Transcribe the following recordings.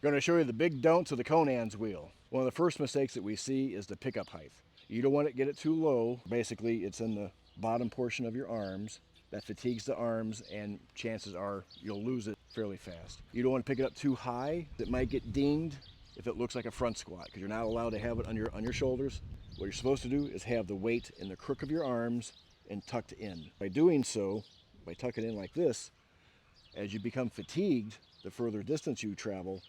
Going to show you the big don'ts of the Conan's wheel. One of the first mistakes that we see is the pickup height. You don't want to get it too low. Basically, it's in the bottom portion of your arms. That fatigues the arms, and chances are you'll lose it fairly fast. You don't want to pick it up too high. It might get dinged if it looks like a front squat, because you're not allowed to have it on your shoulders. What you're supposed to do is have the weight in the crook of your arms and tucked in. By doing so, by tucking in like this, as you become fatigued, the further distance you travel,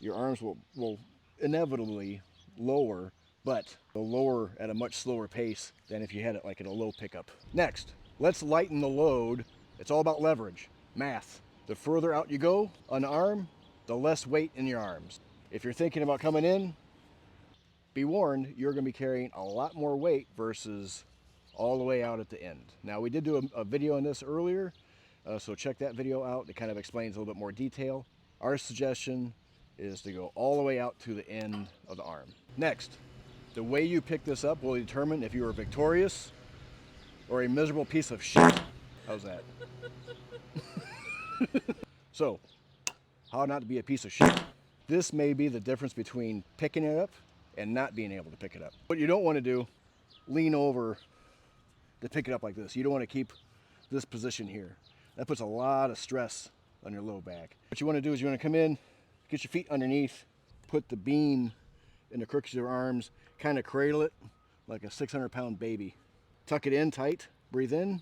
your arms will inevitably lower, but they'll lower at a much slower pace than if you had it like in a low pickup. Next, let's lighten the load. It's all about leverage, math. The further out you go on the arm, the less weight in your arms. If you're thinking about coming in, be warned, you're going to be carrying a lot more weight versus all the way out at the end. Now, we did do a video on this earlier, so check that video out. It kind of explains a little bit more detail. Our suggestion is to go all the way out to the end of the arm. Next, the way you pick this up will determine if you are victorious or a miserable piece of shit. How's that? So, how not to be a piece of shit. This may be the difference between picking it up and not being able to pick it up. What you don't want to do, lean over to pick it up like this. You don't want to keep this position here. That puts a lot of stress on your low back. What you want to do is you want to come in, get your feet underneath, put the beam in the crooks of your arms, kind of cradle it like a 600-pound baby. Tuck it in tight, breathe in,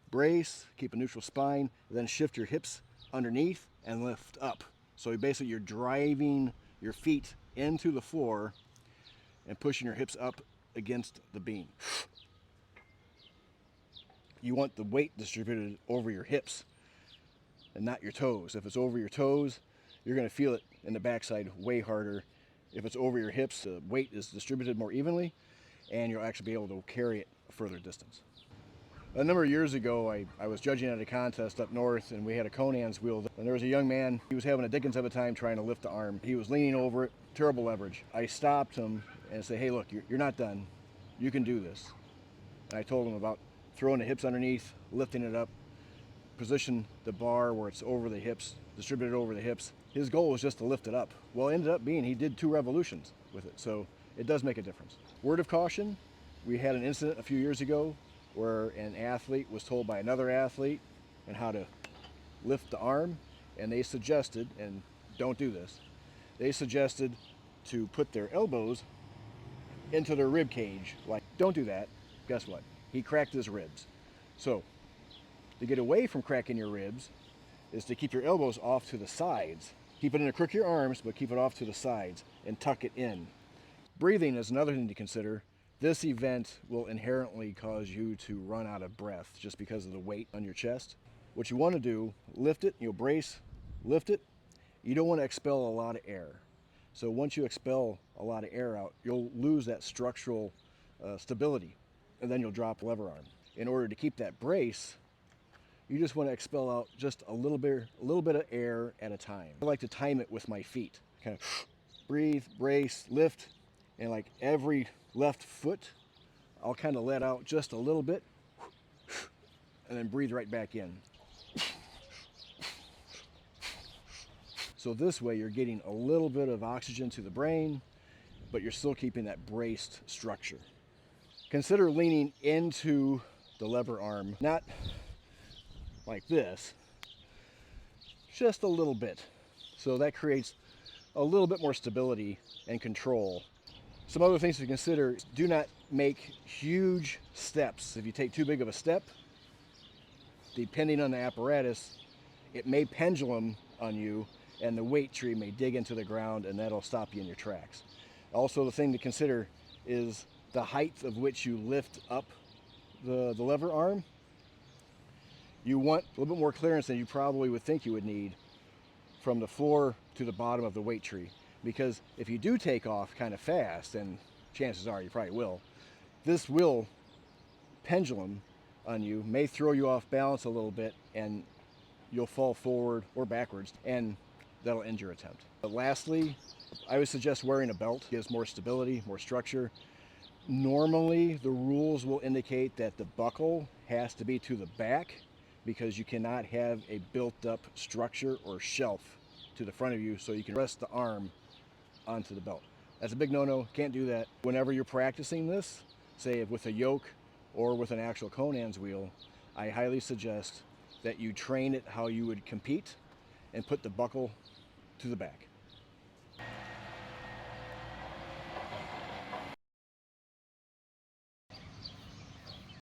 brace, keep a neutral spine, then shift your hips underneath and lift up. So basically you're driving your feet into the floor and pushing your hips up against the beam. You want the weight distributed over your hips and not your toes. If it's over your toes, you're going to feel it in the backside way harder. If it's over your hips, the weight is distributed more evenly, and you'll actually be able to carry it a further distance. A number of years ago, I was judging at a contest up north, and we had a Conan's wheel, and there was a young man. He was having a dickens of a time trying to lift the arm. He was leaning over it, terrible leverage. I stopped him and said, hey, look, you're not done. You can do this. And I told him about throwing the hips underneath, lifting it up, position the bar where it's over the hips, distribute it over the hips. His goal was just to lift it up. Well, it ended up being he did 2 revolutions with it, so it does make a difference. Word of caution, we had an incident a few years ago where an athlete was told by another athlete on how to lift the arm, and they suggested, and don't do this, they suggested to put their elbows into their rib cage. Like, don't do that. Guess what? He cracked his ribs. So, to get away from cracking your ribs is to keep your elbows off to the sides. Keep it in the crook of your arms, but keep it off to the sides and tuck it in. Breathing is another thing to consider. This event will inherently cause you to run out of breath just because of the weight on your chest. What you want to do, lift it, you'll brace, lift it. You don't want to expel a lot of air. So once you expel a lot of air out, you'll lose that structural stability, and then you'll drop the lever arm. In order to keep that brace, you just want to expel out just a little bit of air at a time. I like to time it with my feet. Kind of breathe, brace, lift, and like every left foot, I'll kind of let out just a little bit, and then breathe right back in. So this way you're getting a little bit of oxygen to the brain, but you're still keeping that braced structure. Consider leaning into the lever arm, not like this, just a little bit. So that creates a little bit more stability and control. Some other things to consider: do not make huge steps. If you take too big of a step, depending on the apparatus, it may pendulum on you and the weight tree may dig into the ground, and that'll stop you in your tracks. Also, the thing to consider is the height of which you lift up the lever arm. You want a little bit more clearance than you probably would think you would need from the floor to the bottom of the weight tree. Because if you do take off kind of fast, and chances are you probably will, this will pendulum on you, may throw you off balance a little bit, and you'll fall forward or backwards, and that'll end your attempt. But lastly, I would suggest wearing a belt. It gives more stability, more structure. Normally, the rules will indicate that the buckle has to be to the back, because you cannot have a built-up structure or shelf to the front of you so you can rest the arm onto the belt. That's a big no-no. Can't do that. Whenever you're practicing this, say with a yoke or with an actual Conan's wheel, I highly suggest that you train it how you would compete and put the buckle to the back.